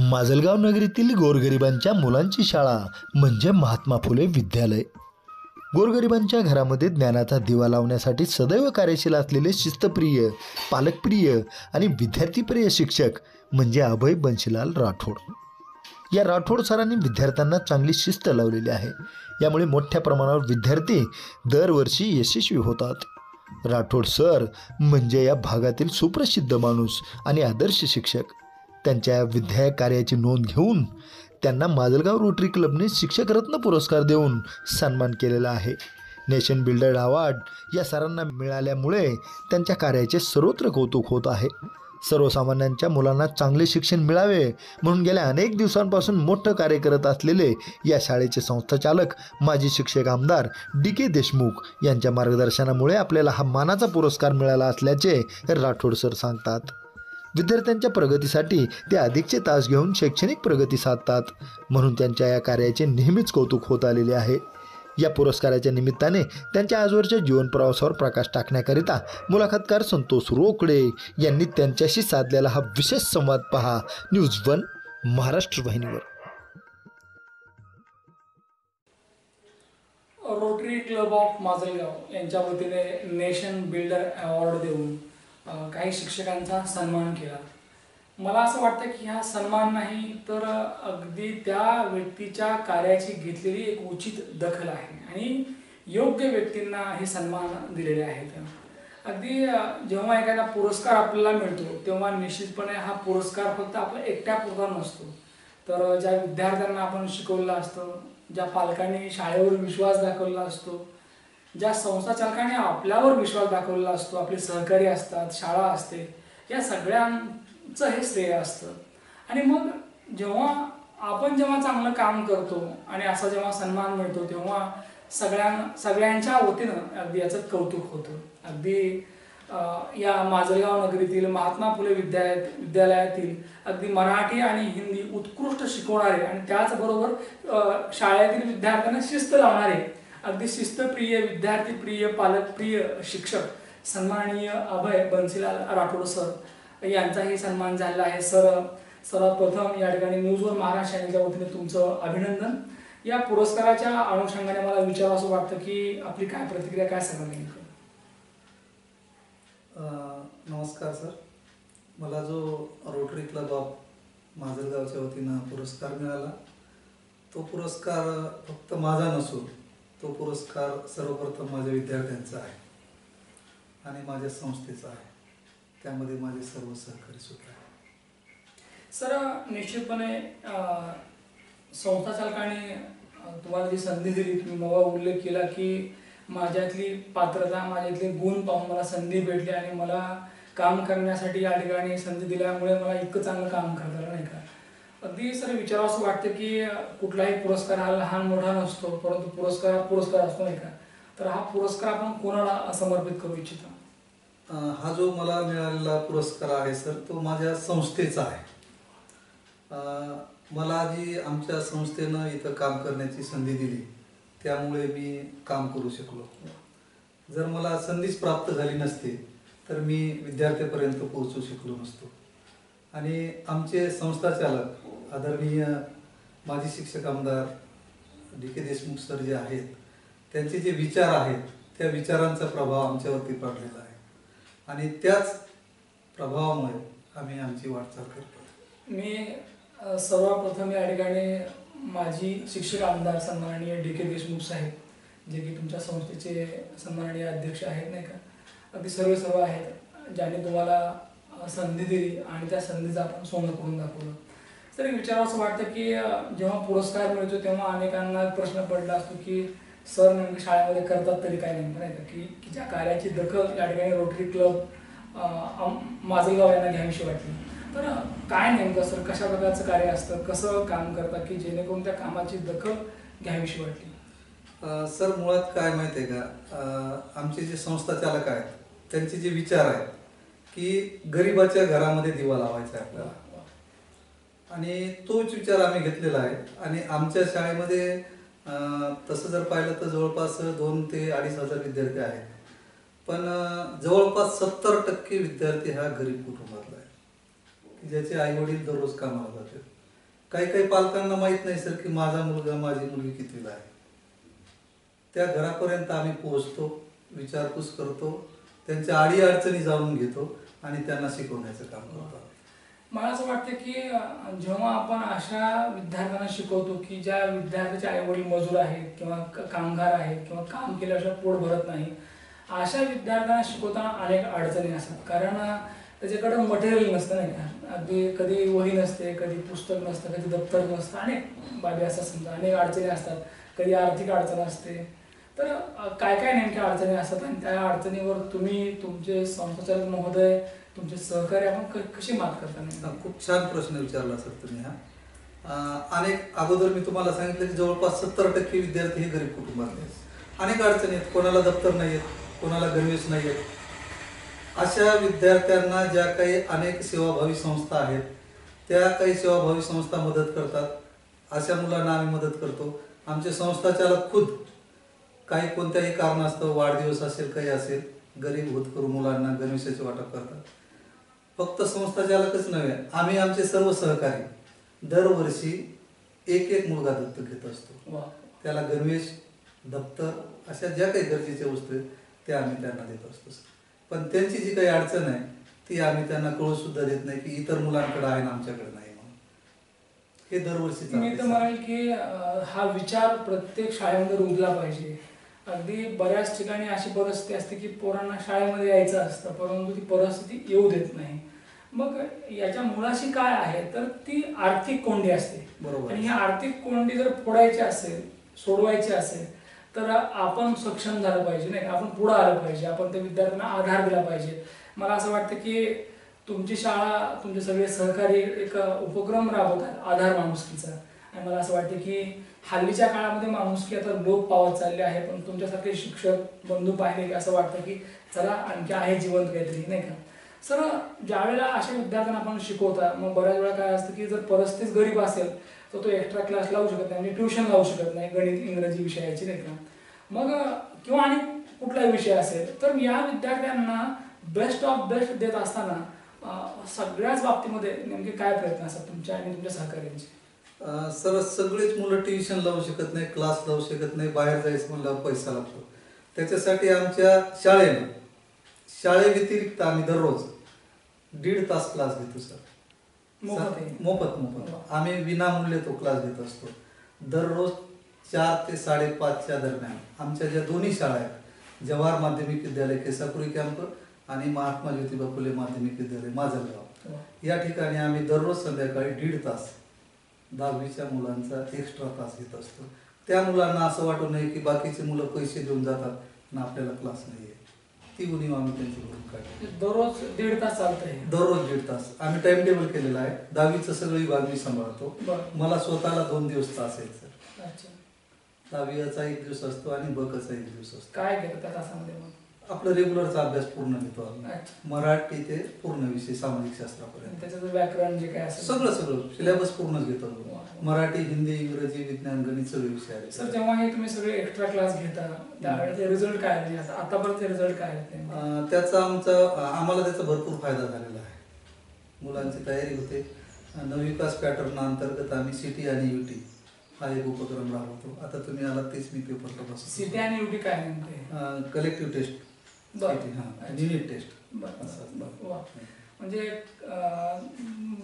माजलगाव नगरीतील गोरगरिबांच्या मुलांची शाळा म्हणजे महात्मा फुले विद्यालय। गोरगरिबांच्या घरामध्ये ज्ञानाचा दिवा लावण्यासाठी सदैव कार्यशील असलेले शिस्तप्रिय, पालकप्रिय आणि विद्यार्थीप्रिय शिक्षक म्हणजे अभय बंशीलाल राठोड। या राठोड सरांनी विद्यार्थ्यांना चांगली शिस्त लावलेली आहे। यामुळे मोठ्या प्रमाणावर विद्यार्थी दरवर्षी यशस्वी होतात। राठोड सर म्हणजे या भागातील सुप्रसिद्ध माणूस आणि आदर्श शिक्षक। त्यांच्या विद्यालय कार्याची नोंद घेऊन त्यांना माजलगाव रोटरी क्लबने शिक्षक रत्न पुरस्कार देऊन सन्मान केलेला आहे। नेशन बिल्डर अवॉर्ड या सरांना मिळाल्यामुळे त्यांच्या कार्याचे सर्वत्र कौतुक होत आहे। सर्वसामान्यांच्या मुलांना चांगले शिक्षण मिळावे म्हणून गेल्या अनेक दिवसांपासून मोठं कार्य करत असलेले या शाळेचे संस्थाचालक माजी शिक्षक आमदार डी.के. देशमुख यांच्या मार्गदर्शनामुळे आपल्याला हा मानाचा पुरस्कार मिळाला असल्याचे राठोड सर सांगतात। विद्यार्थ्यांच्या प्रगतीसाठी ते अधिकचे तास घेऊन शैक्षणिक प्रगती साधतात, म्हणून त्यांच्या या कार्याचे नेहमीच कौतुक होत आलेले आहे। या पुरस्काराच्या निमित्ताने त्यांच्या आजवरच्या जीवन प्रवासावर प्रकाश टाकण्याकरिता मुलाखतकार संतोष रोकडे यांनी त्यांच्याशी साधलेला हा विशेष संवाद पहा न्यूज 1 महाराष्ट्र वाहिनीवर। रोटरी क्लब ऑफ माजलगाव यांच्या वतीने नेशन बिल्डर अवॉर्ड देऊन काही शिक्षकांचा सन्मान केला। मला असं वाटतं की हा सन्मान नाही तर अगदी त्या व्यक्तीच्या कार्याची घेतलेली एक उचित दखल आहे आणि योग्य व्यक्तींना हे सन्मान दिलेले आहेत। अगदी जेव्हा एखादा पुरस्कार आपल्याला मिळतो तेव्हा निश्चितपणे हा पुरस्कार फक्त आपल्या एकट्यापुरता नसतो, तर ज्या विद्यार्थ्यांना आपण शिकवलं असतं, ज्या पालकांनी शाळेवर विश्वास दाखवला असतो, ज्या संस्थाचालकांनी आपल्यावर विश्वास दाखवलेला असतो, आपले सहकारी असतात, शाळा असते, या सगळ्यांचं हे श्रेय असतं। आणि मग जेव्हा चांगलं काम करतो आणि असा जेव्हा सन्मान मिळतो तेव्हा सगळ्यांच्या वतीनं अगदी याचं कौतुक होतं। अगदी या माजलगाव नगरीतील महात्मा फुले विद्यालयातील अगदी मराठी आणि हिंदी उत्कृष्ट शिकवणारे आणि त्याचबरोबर शाळेतील विद्यार्थ्यांना शिस्त लावणारे अगदी शिस्तप्रिय, विद्यार्थीप्रिय, पालकप्रिय शिक्षक सन्माननीय अभय बंशीलाल राठोड सर यांचाही सन्मान झाला आहे। सर्वात प्रथम या ठिकाणी न्यूज 1 महाराष्ट्र चॅनलच्या वतीने तुमचं अभिनंदन। या पुरस्काराच्या अनुषंगाने मला विचारावं वाटतं की आपली काय प्रतिक्रिया, काय सांगाल? नमस्कार सर, मला जो रोटरी क्लब ऑफ माजलगावच्या वतीनं पुरस्कार मिळाला तो पुरस्कार फक्त माझा नसून तो पुरस्कार सर्वप्रथम माझ्या विद्यार्थ्यांचा आहे आणि माझ्या संस्थेचा आहे, त्यामध्ये माझे सर्व सहकारी सुद्धा आहे। सर, निश्चितपणे संस्थाचालकाने तुम्हाला जी संधी दिली, तुम्ही मग उल्लेख केला की माझ्यातली पात्रता, माझ्यातले गुण पाहून मला संधी भेटली आणि मला काम करण्यासाठी या ठिकाणी संधी दिल्यामुळे मला इतकं चांगलं काम करता आलं, नाही का? अगदी सर विचारावं असं वाटतं की कुठलाही पुरस्कार हा लहान मोठा नसतो, परंतु पुरस्कार असतो, नाही का? तर हा पुरस्कार आपण कोणाला समर्पित करू इच्छिता? हा जो मला मिळालेला पुरस्कार आहे सर, तो माझ्या संस्थेचा आहे। मला जी आमच्या संस्थेनं इथं काम करण्याची संधी दिली त्यामुळे मी काम करू शकलो। जर मला संधीच प्राप्त झाली नसती तर मी विद्यार्थ्यापर्यंत पोहोचू शकलो नसतो। आणि आमचे संस्थाचालक आदरणीय माजी शिक्षक आमदार डी.के. देशमुख सर जे आहेत, त्यांचे जे विचार आहेत त्या विचारांचा प्रभाव आमच्यावरती पडलेला आहे आणि त्याच प्रभावामुळे आम्ही आमची वाटचाल करतो। मी सर्वप्रथम या ठिकाणी माजी शिक्षक आमदार सन्माननीय डी.के. देशमुख साहेब, जे की तुमच्या संस्थेचे सन्माननीय अध्यक्ष आहेत, नाही का, अगदी सर्व आहेत, ज्यांनी तुम्हाला संधी दिली आणि त्या संधीचं आपण सोनं करून दाखवलं। तर विचारावं असं वाटतं की जेव्हा पुरस्कार मिळतो तेव्हा अनेकांना प्रश्न पडला असतो की सर नेमकं शाळेमध्ये करतात तरी काय नेमकं, नाही का, की ज्या कार्याची दखल या ठिकाणी रोटरी क्लब माजलगाव यांना घ्यावीशी वाटली। तर काय नेमकं सर, कशा प्रकारचं कार्य असतं, कसं काम करतात की जेणेकरून त्या कामाची दखल घ्यावीशी वाटली? सर, मुळात काय माहिती आहे का, आमचे जे संस्थाचालक आहेत त्यांचे जे विचार आहेत की गरिबाच्या घरामध्ये दिवा लावायचा आहे आपल्याला, आणि तोच विचार आम्ही घेतलेला आहे। आणि आमच्या शाळेमध्ये तसं जर पाहिलं तर जवळपास 2,000 ते 2,500 विद्यार्थी आहेत, पण जवळपास 70% विद्यार्थी हा गरीब कुटुंबातला आहे की ज्याचे आई वडील दररोज कामाला जातात काही काही पालकांना माहीत नाही सर की माझा मुलगा माझी मुलगी कितवीला आहे. त्या घरापर्यंत आम्ही पोहोचतो, विचारपूस करतो, त्यांच्या अडीअडचणी जाणून घेतो आणि त्यांना शिकवण्याचं काम करतो. मला असं वाटतं की जेव्हा आपण अशा विद्यार्थ्यांना शिकवतो की ज्या विद्यार्थ्याचे आईवडील मजूर आहेत किंवा कामगार आहेत किंवा काम केल्याशिवाय पोट भरत नाही, अशा विद्यार्थ्यांना शिकवताना अनेक अडचणी असतात. कारण त्याच्याकडे मटेरियल नसतं नाही का, अगदी कधी वही नसते, कधी पुस्तक नसतं, कधी दप्तर नसतं, अनेक बाबी असतात, समजा अनेक अडचणी असतात, कधी आर्थिक अडचण असते. तर काय काय नेमक्या अडचणी असतात आणि त्या अडचणीवर तुम्ही, तुमचे संस्थाचालक महोदय, तुमचे सहकारी आपण कशी मात करता? खूप छान प्रश्न विचारला सर तुम्ही हा. अनेक अगोदर मी तुम्हाला सांगितलं की जवळपास 70% विद्यार्थी हे गरीब कुटुंबातले आहेत. अनेक अडचणी आहेत, कोणाला दप्तर नाही आहेत, कोणाला गणवेश नाही आहेत. अशा विद्यार्थ्यांना ज्या काही अनेक सेवाभावी संस्था आहेत, त्या काही सेवाभावी संस्था मदत करतात. अशा मुलांना आम्ही मदत करतो. आमचे संस्थाचालक खुद काही कोणत्याही कारणास्तव वाढदिवस असेल, काही असेल, गरीब होतकरू मुलांना गणवेशाचे वाटप करतात. फक्त संस्थाचालकच नव्हे, आम्ही आमचे सर्व सहकारी दरवर्षी एक एक मुलगा दत्तक घेत असतो. त्याला गणवेश, दप्तर अशा ज्या काही गरजेच्या वस्तू आहेत त्या आम्ही त्यांना देत असतो. पण त्यांची जी काही अडचण आहे ती आम्ही त्यांना कळू सुद्धा देत नाही की इतर मुलांकडे आहे ना आमच्याकडे नाही म्हणून. हे दरवर्षी मी तर म्हणेल की हा विचार प्रत्येक शाळेमध्ये रुजला पाहिजे. अगदी बऱ्याच ठिकाणी अशी परिस्थिती असते की पोरांना शाळेमध्ये यायचं असतं, परंतु ती परिस्थिती येऊ देत नाही. मग याच्या मुळाशी काय आहे तर ती आर्थिक कोंडी असते. बरोबर. आणि ही आर्थिक कोंडी जर फोडायची असेल, सोडवायची असेल तर आपण सक्षम झालं पाहिजे, नाही, आपण पुढे आलं पाहिजे, आपण त्या विद्यार्थ्यांना आधार दिला पाहिजे. मला असं वाटतं की तुमची शाळा, तुमचे सगळे सहकारी एक उपक्रम राबवतात आधार माणुसकीचा. आणि मला असं वाटतं की हल्लीच्या काळामध्ये माणुसकी आता लोप पावत चालली आहे, पण तुमच्यासारखे शिक्षक बंधू पाहिले की असं वाटतं की चला आणखी आहे जिवंत काहीतरी, नाही का. सर, ज्यावेळेला अशा विद्यार्थ्यांना आपण शिकवता, मग बऱ्याच वेळा काय असतं की जर परिस्थिती गरीब असेल तर तो एक्स्ट्रा क्लास लावू शकत नाही, म्हणजे ट्युशन लावू शकत नाही गणित इंग्रजी विषयाची, नाही का. मग किंवा आणि कुठलाही विषय असेल तर या विद्यार्थ्यांना बेस्ट ऑफ बेस्ट देत असताना सगळ्याच बाबतीमध्ये नेमके काय प्रयत्न असतात तुमच्या आणि तुमच्या सहकार्यांचे? सर, सगळेच मुलं ट्युशन लावू शकत नाही, क्लास लावू शकत नाही, बाहेर जायचं म्हणलं पैसा लागतो. त्याच्यासाठी आमच्या शाळेव्यतिरिक्त आम्ही दररोज 1.5 तास क्लास घेतो सर. मोफत आम्ही विनामूल्य तो क्लास घेत असतो. दररोज 4 ते 5:30च्या दरम्यान आमच्या ज्या दोन्ही शाळा आहेत, जवाहर माध्यमिक विद्यालय केसापुरी कॅम्प आणि महात्मा ज्योतिबा फुले माध्यमिक विद्यालय माजलगाव, या ठिकाणी आम्ही दररोज संध्याकाळी 1.5 तास 10वीच्या मुलांचा एक्स्ट्रा तास घेत असतो. त्या मुलांना असं वाटू नये की बाकीचे मुलं पैसे देऊन जातात आणि आपल्याला क्लास नाही आहे. ती उणीव आम्ही त्यांची भरून काढली. दररोज 1.5 तास चालतंय? दररोज 1.5 तास. आम्ही टाइम टेबल केलेलं आहे. 10वीचं सगळं विभाग मी सांभाळतो. मला स्वतःला 2 दिवस तास आहेत सर. अच्छा. 10वीचा 1 दिवस असतो आणि बकचा 1 दिवस असतो. काय घेतो त्या तासामध्ये मग? आपलं रेग्युलरचा अभ्यास पूर्ण घेतो आम्ही. मराठी ते पूर्ण विषय सामाजिक शास्त्रापर्यंत. त्याच्यात व्याकरण जे काय असेल सगळं सिलेबस पूर्णच घेतो. मराठी, हिंदी, इंग्रजी, विज्ञान, गणित सगळे विषय आहेत. सर, जेव्हा हे तुम्ही सगळे एक्स्ट्रा क्लास घेता त्यावेळेस रिझल्ट काय आहे, आतापर्यंत रिझल्ट काय आहे? त्याचा आम्हाला त्याचा भरपूर फायदा झालेला आहे. मुलांची तयारी होते. नवविकास पॅटर्न अंतर्गत आम्ही सिटी आणि युटी हा एक उपक्रम राबवतो. आता तुम्ही आला तेच मी पेपर तपासतो. सिटी आणि युटी काय नेमके? Collective test, unit test. म्हणजे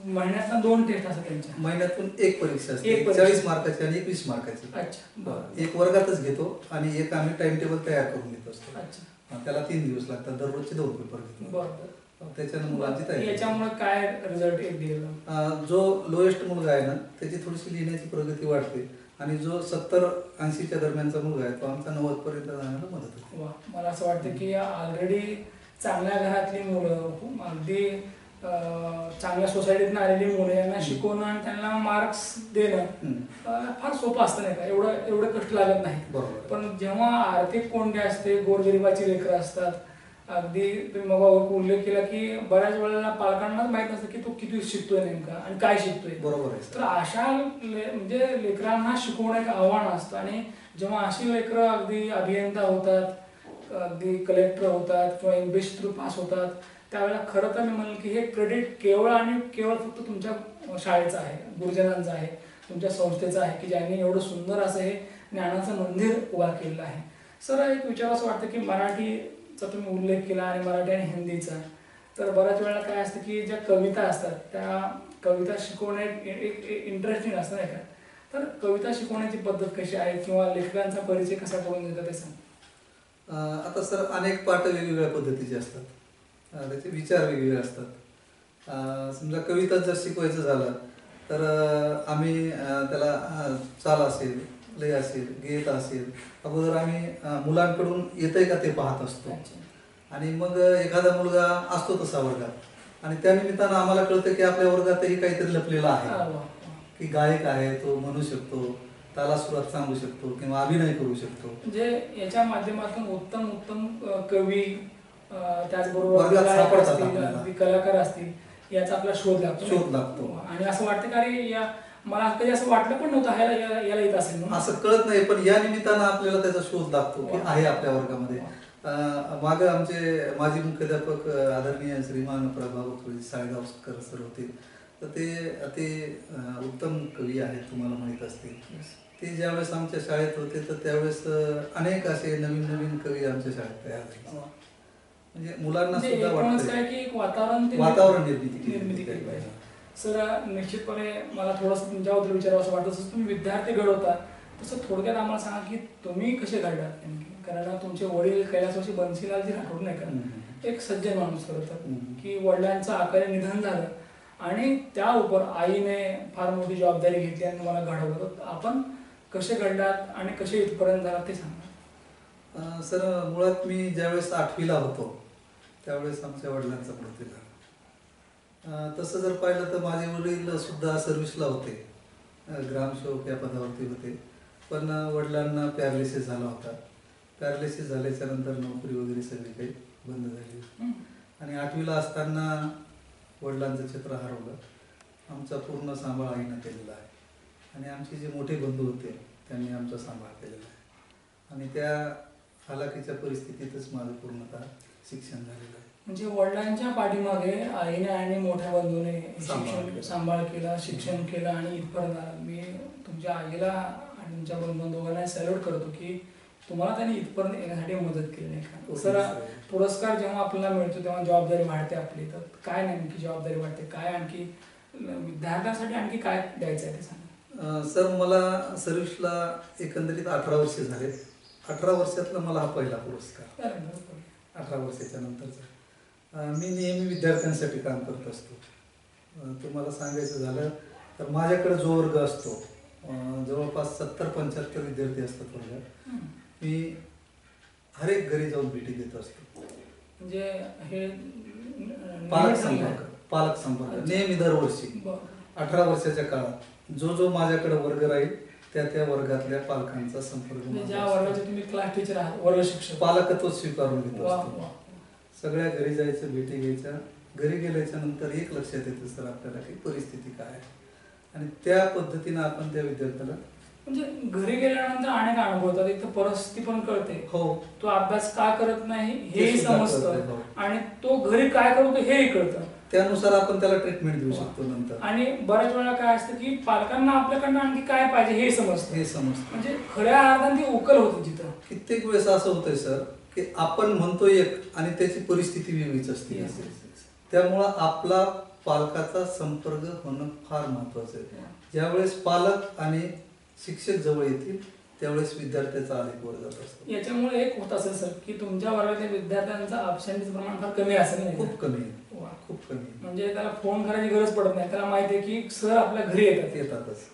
महिन्यातून 2 टेस्ट असतात त्यांच्या? महिन्यातून एक परीक्षा असते, 40 मार्काची आणि 21 मार्काची. अच्छा. एक वर्गातच घेतो आणि एक आम्ही टाइम टेबल तयार करून घेत असतो. अच्छा. त्याला 3 दिवस लागतात. दररोजचे 2 पेपर घेतो. त्याच्यानं मुलांची तयारी. याच्यामुळे काय रिझल्ट एक दिला? जो लोएस्ट मुलगा आहे ना त्याची थोडीशी लिहिण्याची प्रगती वाढते आणि जो 70-80च्या दरम्यानचा मुलगा आहे तो आमचा 90 पर्यंत जाण्याला मदत होते. मला असं वाटतं की ऑलरेडी चांगल्या घरातली मुलं, अगदी चांगल्या सोसायटीतून आलेली मुलं यांना शिकवणं आणि त्यांना मार्क्स देणं फार सोपं असतं, नाही का. एवढं कष्ट लागत नाही. पण जेव्हा आर्थिक कोंडी असते, गोरगरिबाची लेकरं असतात, अगदी तुम्ही मग उल्लेख केला की बऱ्याच वेळेला पालकांनाच माहित नसतं की तो किती शिकतोय नेमका आणि काय शिकतोय. बरोबर आहे. तर अशा म्हणजे लेकरांना शिकवणं एक आव्हान असतं. आणि जेव्हा अशी लेकरं अगदी अभियंता होतात, अगदी कलेक्टर होतात किंवा MBA थ्रू पास होतात, त्यावेळेला खरं तर मी म्हणेल की हे क्रेडिट केवळ आणि केवळ फक्त तुमच्या शाळेचं आहे, गुरुजनांचं आहे, तुमच्या संस्थेचं आहे की ज्यांनी एवढं सुंदर असं हे ज्ञानाचं मंदिर उभा केलेलं आहे. सर, एक विचार असं वाटतं की मराठीचा तुम्ही उल्लेख केला आणि मराठी आणि हिंदीचा, तर बऱ्याच वेळेला काय असतं की ज्या कविता असतात त्या कविता शिकवणे एक इंटरेस्टिंग असतं नाही का, तर कविता शिकवण्याची पद्धत कशी आहे किंवा लेखकांचा परिचय कसा करून देतात ते सांग. आता सर अनेक पाठ वेगवेगळ्या पद्धतीचे असतात, त्याचे विचार वेगवेगळे असतात. समजा कविता जर शिकवायचं झालं तर आम्ही त्याला चाल असेल, लय असेल, गीत असेल, अगोदर आम्ही मुलांकडून येतंय का ते पाहत असतो. आणि मग एखादा मुलगा असतो तसा वर्गात आणि त्या निमित्तानं आम्हाला कळतं की आपल्या वर्गातही काहीतरी लपलेलं आहे, की गायक आहे, तो म्हणू शकतो, त्याला सुरात सांगू शकतो किंवा अभिनय करू शकतो. म्हणजे याच्या माध्यमातून उत्तम उत्तम कवी, त्याचबरोबर वर्गात गायक सापडतात असतील, आपल्याला. अगदी कलाकार असतील, याचा आपला शोध लागतो. आणि असं वाटतं का रे, या मला कधी असं वाटलं पण नव्हतं याला येत असेल म्हणून. असं कळत नाही, पण या निमित्तानं आपल्याला त्याचा शोध लागतो की आहे आपल्या वर्गामध्ये. मागं आमचे माजी मुख्याध्यापक आदरणीय श्रीमान प्रभाव साळेगावकर सर होते, तर ते उत्तम कवी आहेत, तुम्हाला माहीत असतील. ते ज्यावेळेस आमच्या शाळेत होते तर त्यावेळेस अनेक असे नवीन नवीन कवी आमच्या शाळेत तयार झाले. म्हणजे मुलांना सुद्धा वाटतं काय की एक वातावरण निर्मिती केली पाहिजे. सर, निश्चितपणे मला थोडंसं तुमच्याबद्दल विचारावं असं वाटतं. जसं तुम्ही विद्यार्थी घडवता तसं थोडक्यात आम्हाला सांगा की तुम्ही कसे घडलात नेमके. कारण तुमचे वडील कैलासवासी बन्सीलालजी राठोड नाही का, एक सज्जन माणूस करतात की वडिलांचं अकाली निधन झालं आणि त्या उपर आईने फार मोठी जबाबदारी घेतली आणि मला घडवलं. तर आपण कसे घडलात आणि कसे इथपर्यंत झालात ते सांगा. सर, मुळात मी ज्यावेळेस 8वीला होतो त्यावेळेस आमच्या वडिलांचा मृत्यू झाला. तसं जर पाहिलं तर माझे वडील सुद्धा सर्व्हिसला होते, ग्रामसेवक या पदावरती होते, पण वडिलांना पॅरालिसिस झाला होता. पॅरालिसिस झाल्याच्या नंतर नोकरी वगैरे सगळी काही बंद झाली आणि 8वीला असताना वडिलांचं चित्र हरवलं. आमचा पूर्ण सांभाळ आईनं केलेला आहे आणि आमचे जे मोठे बंधू होते त्यांनी आमचा सांभाळ केलेला आहे आणि त्या हालाकीच्या परिस्थितीतच माझं पूर्णतः शिक्षण झालेलं आहे. म्हणजे वडिलांच्या पाठीमागे आईने आणि मोठ्या बंधूने शिक्षण सांभाळ केला, शिक्षण केलं आणि इथपर्यंत आला. मी तुमच्या आईला आणि तुमच्या दोघांना सॅल्यूट करतो की तुम्हाला त्यांनी इथपर्यंत येण्यासाठी मदत केली नाही का. सर, पुरस्कार जेव्हा आपल्याला मिळतो तेव्हा जबाबदारी वाढते आपली, तर काय नेमकी जबाबदारी वाढते, काय आणखी विद्यार्थ्यांसाठी आणखी काय द्यायचं आहे ते सांगा. सर, मला सर्व्हिसला एकंदरीत 18 वर्षे झाले. 18 वर्षातला मला हा पहिला पुरस्कार. 18 वर्षाच्या नंतरचा. मी नेहमी विद्यार्थ्यांसाठी काम करत असतो. तुम्हाला सांगायचं झालं तर माझ्याकडे जो वर्ग असतो जवळपास 70-75 विद्यार्थी असतात वर्गात. मी हर एक घरी जाऊन भेटी देत असतो. म्हणजे हे पालक संपर्क नेहमी दरवर्षी 18 वर्षाच्या काळात जो माझ्याकडे वर्ग राहील त्या वर्गातल्या पालकांचा संपर्क. ज्या वर्गाचे तुम्ही क्लास टीचर आहात, वर्ग शिक्षक, पालकत्व स्वीकारून घेत असतो. सगळ्या घरी जायचं, भेटी घ्यायच्या. घरी गेल्याच्या नंतर एक लक्षात येतं सर आपल्याला की परिस्थिती काय आहे आणि त्या पद्धतीनं आपण त्या विद्यार्थ्याला म्हणजे घरी गेल्यानंतर अनेक अनुभव होतात. एक तर परिस्थिती पण कळते, हो, तो अभ्यास का करत नाही हेही समजतं आणि तो घरी काय करतो हेही कळतं. त्यानुसार आपण त्याला ट्रीटमेंट देऊ शकतो नंतर. आणि बऱ्याच वेळा काय असतं की पालकांना आपल्याकडनं आणखी काय पाहिजे हे समजतं. म्हणजे खऱ्या अर्थाने ती उकल होते जिथं. कित्येक वेळेस असं होतंय सर की आपण म्हणतो एक आणि त्याची परिस्थिती वेगळीच असते. त्यामुळं आपला पालकाचा संपर्क होणं फार महत्वाचं आहे. ज्यावेळेस पालक आणि शिक्षक जवळ येतील त्यावेळेस विद्यार्थ्याचा आलेख वर जात असतो. याच्यामुळे एक होत असेल सर की तुमच्या वर्गातल्या विद्यार्थ्यांचा अबसेंटीचं प्रमाण फार कमी असेल. खूप कमी, खूप कमी. म्हणजे त्याला फोन करायची गरज पडत नाही, त्याला माहिती आहे की सर आपल्या घरी येतातच.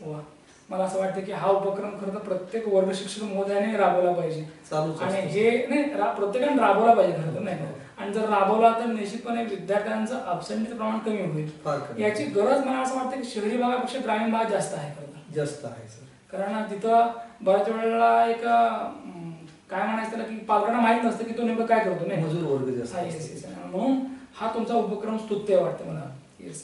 मला असं वाटतं की हा उपक्रम खरं तर प्रत्येक वर्ग शिक्षक महोदयाने राबवला पाहिजे आणि हे नाही प्रत्येकाने राबवला पाहिजे खरं तर नाही. आणि जर राबवला तर निश्चितपणे विद्यार्थ्यांचं अबसेंटीचं प्रमाण कमी होईल. याची गरज मला असं वाटतं की शहरी भागापेक्षा ग्रामीण भाग जास्त आहे. खरं जास्त आहे सर. कारण तिथं बऱ्याच वेळेला एक काय म्हणायचं त्याला की पालकांना माहित नसतं की तो नेमकं काय करतो. नाही, मजूर वर्ग जास्त. म्हणून हा तुमचा उपक्रम स्तुत्य वाटतं मला. येस,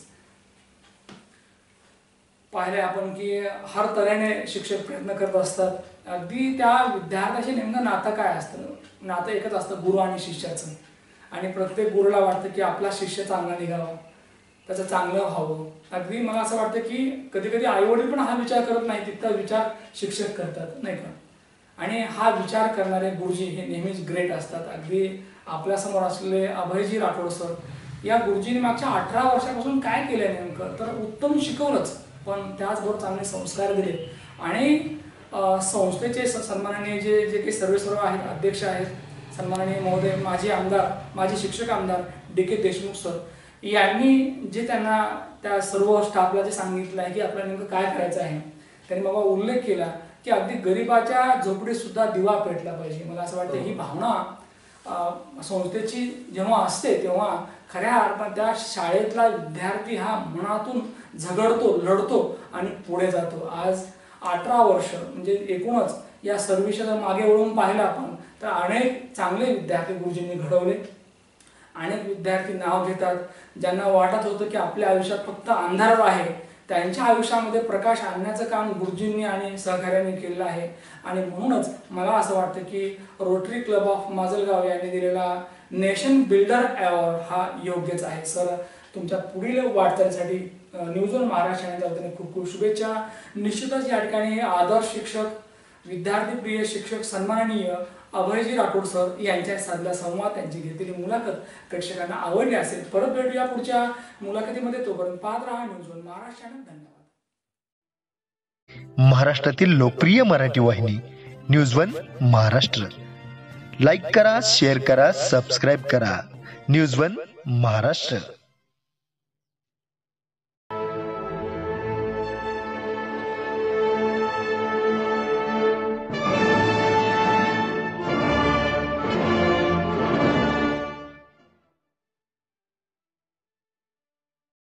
पाहिलंय आपण की हर तऱ्हेने शिक्षक प्रयत्न करत असतात. अगदी त्या विद्यार्थ्याशी नेमकं नातं काय असतं, नातं एकच असतं गुरु आणि शिष्याचं. आणि प्रत्येक गुरुला वाटतं की आपला शिष्य चांगला निघावा, त्याचं चांगलं व्हावं. अगदी मला असं वाटतं की कधी कधी आईवडील पण हा विचार करत नाही, तिथला विचार शिक्षक करतात, नाही का. आणि हा विचार करणारे गुरुजी हे नेहमीच ग्रेट असतात. अगदी आपल्यासमोर असलेले अभयजी राठोड सर, या गुरुजींनी मागच्या 18 वर्षापासून काय केलं नेमकं, तर उत्तम शिकवलंच, पण त्याचबरोबर चांगले संस्कार दिले. आणि संस्थेचे सन्माननीय जे जे काही सर्व आहेत, अध्यक्ष आहेत सन्माननीय महोदय, माजी आमदार, माजी शिक्षक आमदार DK देशमुख सर, यांनी जे त्यांना त्या सर्व स्टाफला जे सांगितलं आहे की आपल्याला नेमकं काय करायचं आहे, त्यांनी बाबा उल्लेख केला की अगदी गरिबाच्या झोपडीत सुद्धा दिवा पेटला पाहिजे. मला असं वाटतं ही भावना संस्थेची जेव्हा असते तेव्हा खऱ्या अर्थात त्या शाळेतला विद्यार्थी हा मनातून झगडतो, लढतो आणि पुढे जातो. आज 18 वर्ष म्हणजे एकूणच या सर्व्हिसला मागे वळून पाहिलं आपण तर अनेक चांगले विद्यार्थी गुरुजींनी घडवले. अनेक विद्यार्थी नाव घेतात, ज्यांना वाटत होतं की आपल्या आयुष्यात फक्त अंधार आहे, त्यांच्या आयुष्यामध्ये प्रकाश आणण्याचं काम गुरुजींनी आणि सहकार्याने केलेलं आहे. आणि म्हणूनच मला असं वाटतं की रोटरी क्लब ऑफ माजलगाव यांनी दिलेला नेशन बिल्डर अवॉर्ड हा योग्यच आहे. सर, तुमच्या पुढील वाटचालीसाठी न्यूज वन महाराष्ट्राच्या वतीने खूप खूप शुभेच्छा. निश्चितच या ठिकाणी आदर्श शिक्षक, विद्यार्थी प्रिय शिक्षक सन्माननीय अभयजी राठोड सर यांच्या साधला संवाद, त्यांची घेतलेली मुलाखत प्रेक्षकांना आवडली असेल. परत भेटूया पुढच्या मुलाखतीमध्ये. तोपर्यंत पाहत राहा न्यूज वन महाराष्ट्र. धन्यवाद. महाराष्ट्रातील लोकप्रिय मराठी वाहिनी न्यूज वन महाराष्ट्र. लाईक करा, शेअर करा, सबस्क्राईब करा. News one Maharashtra.